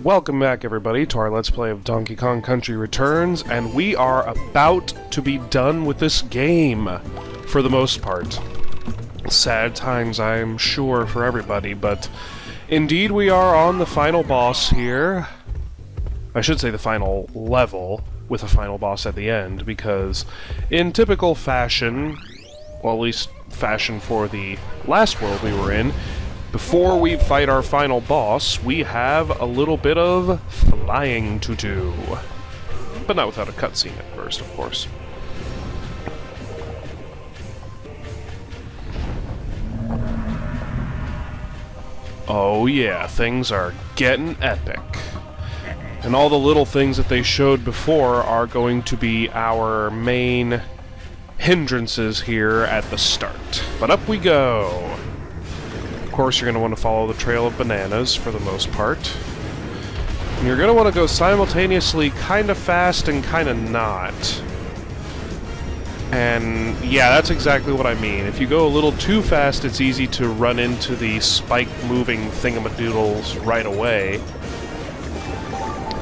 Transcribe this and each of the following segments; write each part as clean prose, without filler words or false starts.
Welcome back, everybody, to our Let's Play of Donkey Kong Country Returns, and we are about to be done with this game, for the most part. Sad times, I'm sure, for everybody, but indeed we are on the final boss here. I should say the final level, with a final boss at the end, because in typical fashion, well, at least fashion for the last world we were in, before we fight our final boss, we have a little bit of flying to do. But not without a cutscene at first, of course. Oh yeah, things are getting epic. And all the little things that they showed before are going to be our main hindrances here at the start. But up we go! Of course, you're going to want to follow the trail of bananas for the most part. And you're going to want to go simultaneously kind of fast and kind of not. And yeah, that's exactly what I mean. If you go a little too fast, it's easy to run into the spike-moving thingamadoodles right away.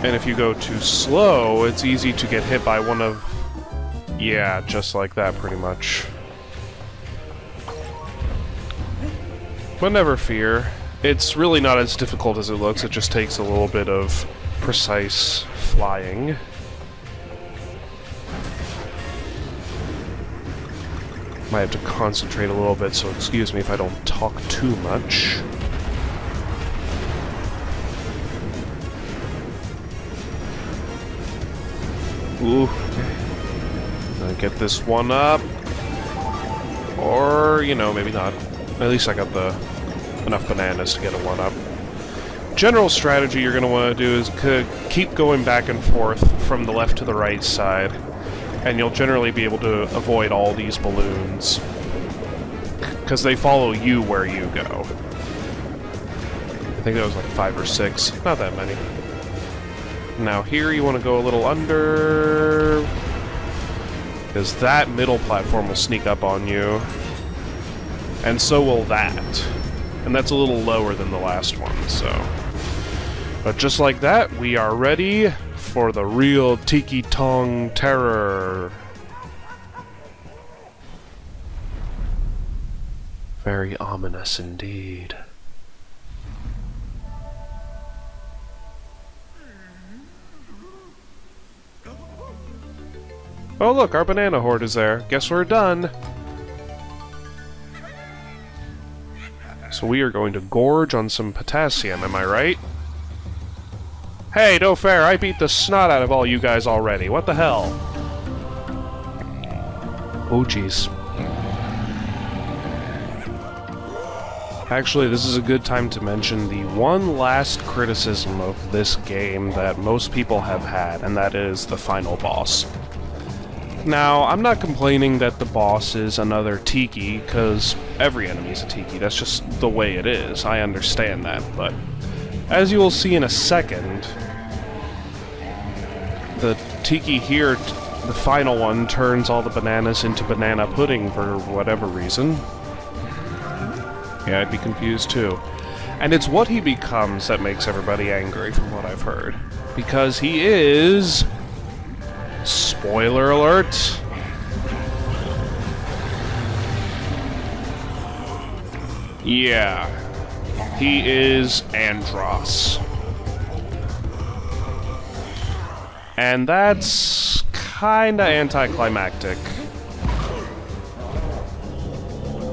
And if you go too slow, it's easy to get hit by one of... yeah, just like that, pretty much. But never fear. It's really not as difficult as it looks, it just takes a little bit of precise flying. Might have to concentrate a little bit, so excuse me if I don't talk too much. Ooh. Gonna get this one up. Or, you know, maybe not. At least I got enough bananas to get a one-up. General strategy you're going to want to do is keep going back and forth from the left to the right side, and you'll generally be able to avoid all these balloons, because they follow you where you go. I think that was like 5 or 6, not that many. Now here you want to go a little under, because that middle platform will sneak up on you. And so will that. And that's a little lower than the last one, so... But just like that, we are ready for the real Tiki Tong terror. Very ominous indeed. Oh look, our banana hoard is there. Guess we're done. So we are going to gorge on some potassium, am I right? Hey, no fair, I beat the snot out of all you guys already. What the hell? Oh, jeez. Actually, this is a good time to mention the one last criticism of this game that most people have had, and that is the final boss. Now, I'm not complaining that the boss is another Tiki, because every enemy is a Tiki. That's just the way it is. I understand that, but as you will see in a second, the Tiki here, the final one, turns all the bananas into banana pudding for whatever reason. Yeah, I'd be confused too. And it's what he becomes that makes everybody angry, from what I've heard. Because he is... spoiler alert! Yeah. He is Andros. And that's kinda anticlimactic.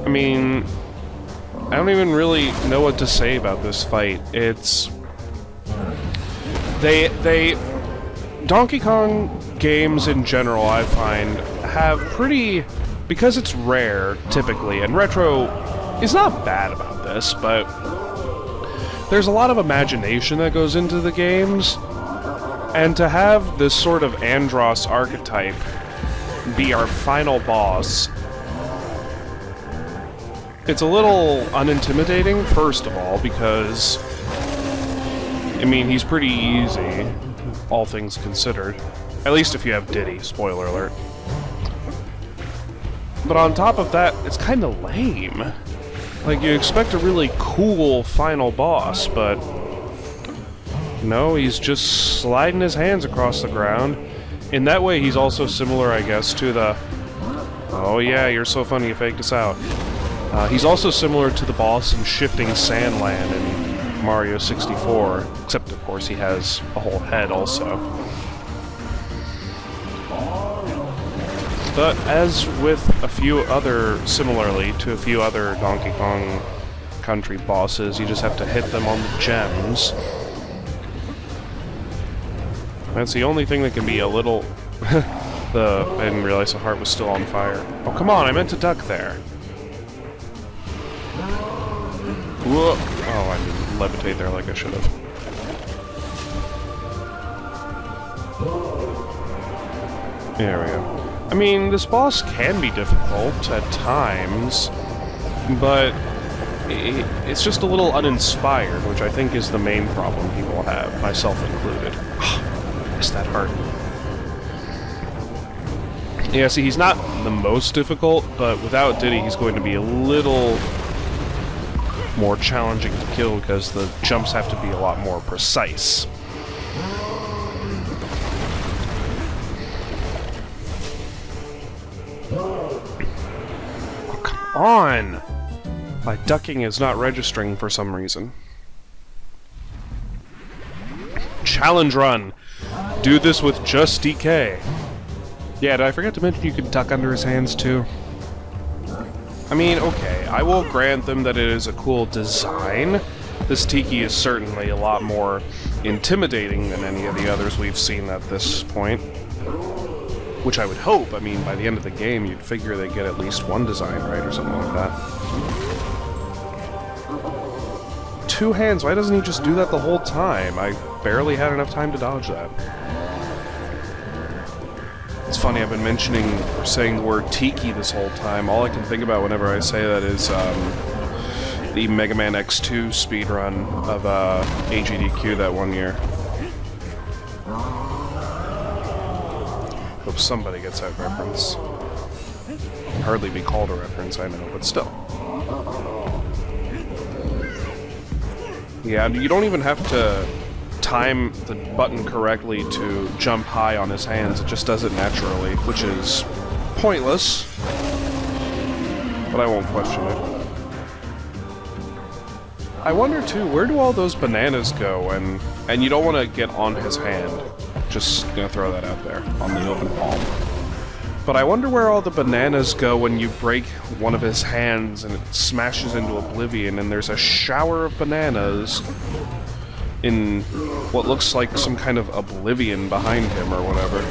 I mean, I don't even really know what to say about this fight. It's... Donkey Kong games in general, I find, have pretty... because it's rare, typically, and Retro is not bad about this, but there's a lot of imagination that goes into the games, and to have this sort of Andros archetype be our final boss, it's a little unintimidating, first of all, because, I mean, he's pretty easy, all things considered. At least if you have Diddy, spoiler alert. But on top of that, it's kinda lame. Like, you expect a really cool final boss, but No, he's just sliding his hands across the ground. In that way, he's also similar, I guess, to the... Oh yeah, you're so funny, you faked us out. He's also similar to the boss in Shifting Sandland in Mario 64, except, of course, he has a whole head also. But as with a few other... Similarly to a few other Donkey Kong Country bosses, you just have to hit them on the gems. That's the only thing that can be a little... I didn't realize the heart was still on fire. Oh, come on, I meant to duck there. Whoa. Oh, I didn't levitate there like I should have. There we go. I mean, this boss can be difficult at times, but it's just a little uninspired, which I think is the main problem people have, myself included. Missed that heart. Yeah, see, he's not the most difficult, but without Diddy, he's going to be a little more challenging to kill because the jumps have to be a lot more precise. Oh, come on! My ducking is not registering for some reason. Challenge run! Do this with just DK. Yeah, did I forget to mention you could duck under his hands, too? I mean, okay, I will grant them that it is a cool design. This Tiki is certainly a lot more intimidating than any of the others we've seen at this point. Which I would hope. I mean, by the end of the game, you'd figure they'd get at least one design right or something like that. 2 hands, why doesn't he just do that the whole time? I barely had enough time to dodge that. It's funny, I've been mentioning or saying the word tiki this whole time. All I can think about whenever I say that is the Mega Man X2 speedrun of AGDQ that one year. Hope somebody gets that reference. Can hardly be called a reference, I know, but still. Yeah, you don't even have to time the button correctly to jump high on his hands. It just does it naturally, which is pointless, but I won't question it. I wonder too, where do all those bananas go? And you don't want to get on his hand. Just gonna throw that out there on the open palm. But I wonder where all the bananas go when you break one of his hands and it smashes into oblivion and there's a shower of bananas in what looks like some kind of oblivion behind him or whatever.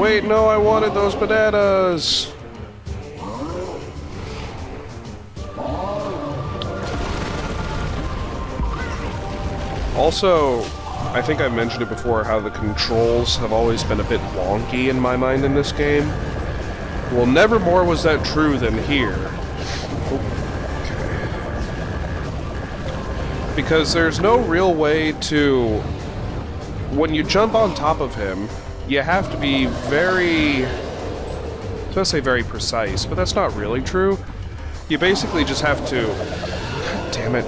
Wait, no, I wanted those bananas! Also, I think I mentioned it before, how the controls have always been a bit wonky in my mind in this game. Well, never more was that true than here. Because there's no real way to... When you jump on top of him, you have to be very... I was gonna say very precise, but that's not really true. You basically just have to... God damn it.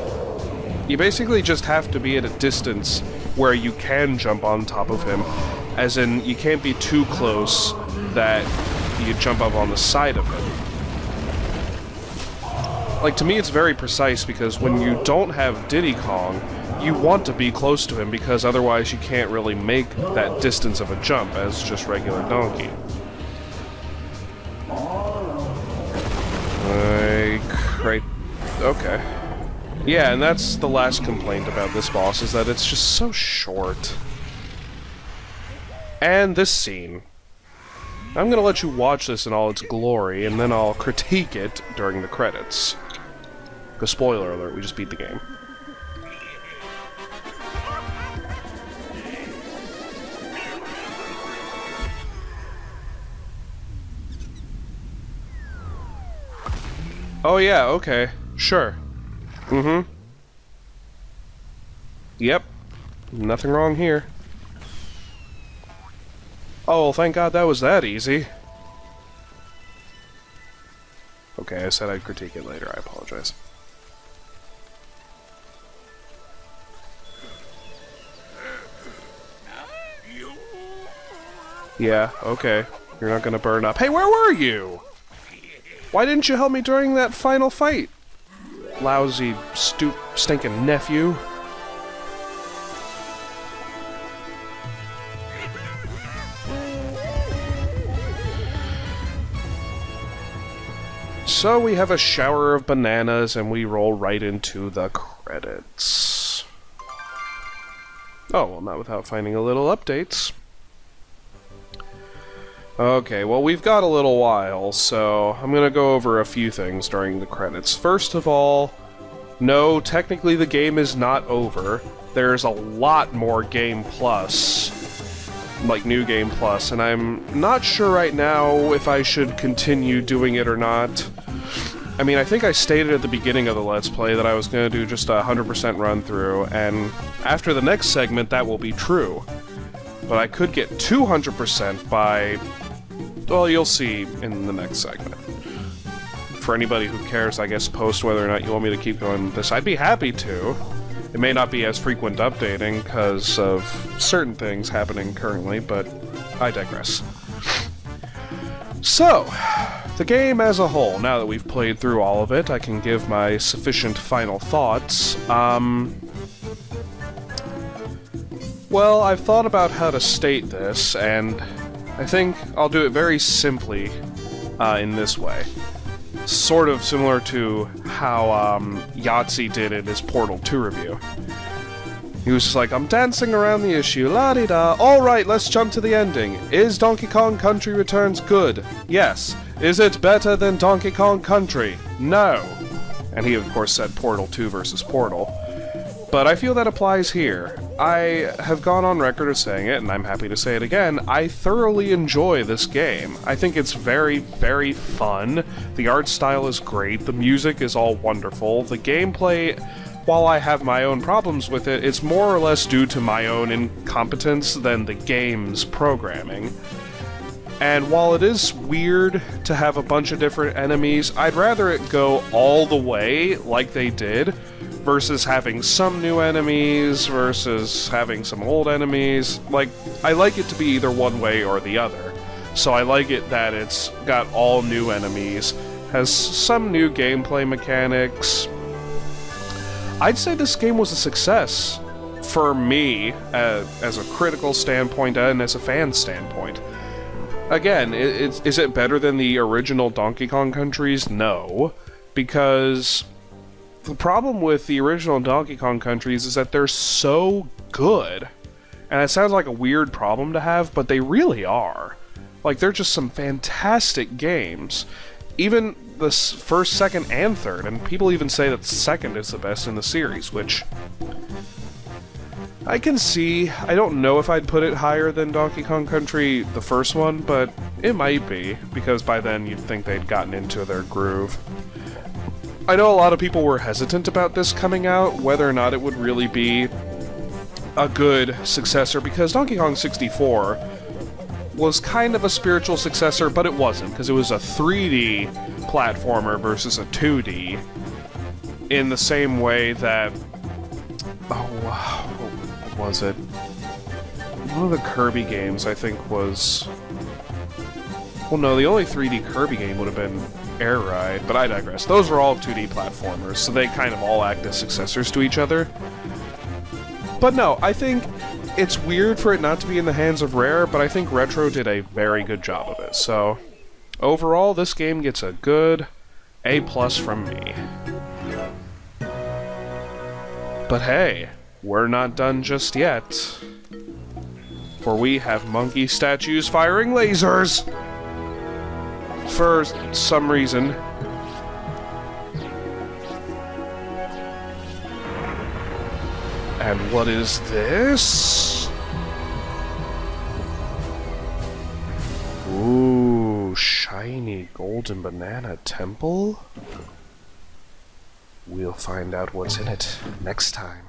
You basically just have to be at a distance where you can jump on top of him. As in, you can't be too close that you jump up on the side of him. Like, to me it's very precise, because when you don't have Diddy Kong, you want to be close to him, because otherwise you can't really make that distance of a jump as just regular Donkey. Like, right... Okay. Yeah, and that's the last complaint about this boss, is that it's just so short. And this scene. I'm gonna let you watch this in all its glory, and then I'll critique it during the credits. Because, spoiler alert, we just beat the game. Oh yeah, okay. Sure. Mm-hmm. Yep. Nothing wrong here. Oh, well, thank God that was that easy. Okay, I said I'd critique it later. I apologize. Yeah, okay. You're not gonna burn up. Hey, where were you? Why didn't you help me during that final fight? Lousy, stinking nephew. So we have a shower of bananas and we roll right into the credits. Oh, well, not without finding a little updates. Okay, well, we've got a little while, so I'm gonna go over a few things during the credits. First of all, no, technically the game is not over. There's a lot more Game Plus, like New Game Plus, and I'm not sure right now if I should continue doing it or not. I mean, I think I stated at the beginning of the Let's Play that I was going to do just a 100% run-through, and after the next segment that will be true. But I could get 200% by... well, you'll see in the next segment. For anybody who cares, I guess, post whether or not you want me to keep going with this. I'd be happy to. It may not be as frequent updating because of certain things happening currently, but I digress. So, the game as a whole, now that we've played through all of it, I can give my sufficient final thoughts. Well, I've thought about how to state this, and I think I'll do it very simply in this way. Sort of similar to how Yahtzee did in his Portal 2 review. He was just like, I'm dancing around the issue, la-di-da, alright, let's jump to the ending. Is Donkey Kong Country Returns good? Yes. Is it better than Donkey Kong Country? No. And he, of course, said Portal 2 versus Portal. But I feel that applies here. I have gone on record of saying it, and I'm happy to say it again, I thoroughly enjoy this game. I think it's very, very fun. The art style is great, the music is all wonderful, the gameplay, while I have my own problems with it, it's more or less due to my own incompetence than the game's programming. And while it is weird to have a bunch of different enemies, I'd rather it go all the way like they did, versus having some new enemies, versus having some old enemies. Like, I like it to be either one way or the other. So I like it that it's got all new enemies, has some new gameplay mechanics. I'd say this game was a success for me, as a critical standpoint and as a fan standpoint. Again, is it better than the original Donkey Kong Countries? No, because the problem with the original Donkey Kong Countries is that they're so good. And it sounds like a weird problem to have, but they really are. Like, they're just some fantastic games. Even the first, second, and third, and people even say that second is the best in the series, which I can see. I don't know if I'd put it higher than Donkey Kong Country, the first one, but it might be, because by then you'd think they'd gotten into their groove. I know a lot of people were hesitant about this coming out, whether or not it would really be a good successor, because Donkey Kong 64 was kind of a spiritual successor, but it wasn't, because it was a 3D platformer versus a 2D, in the same way that... oh, wow. What was it? One of the Kirby games, I think, was... well, no, the only 3D Kirby game would have been Air Ride, but I digress. Those were all 2D platformers, so they kind of all act as successors to each other. But no, I think it's weird for it not to be in the hands of Rare, but I think Retro did a very good job of it. So, overall, this game gets a good A+ from me. But hey, we're not done just yet. For we have monkey statues firing lasers! For some reason. And what is this? Ooh, shiny golden banana temple? We'll find out what's in it next time.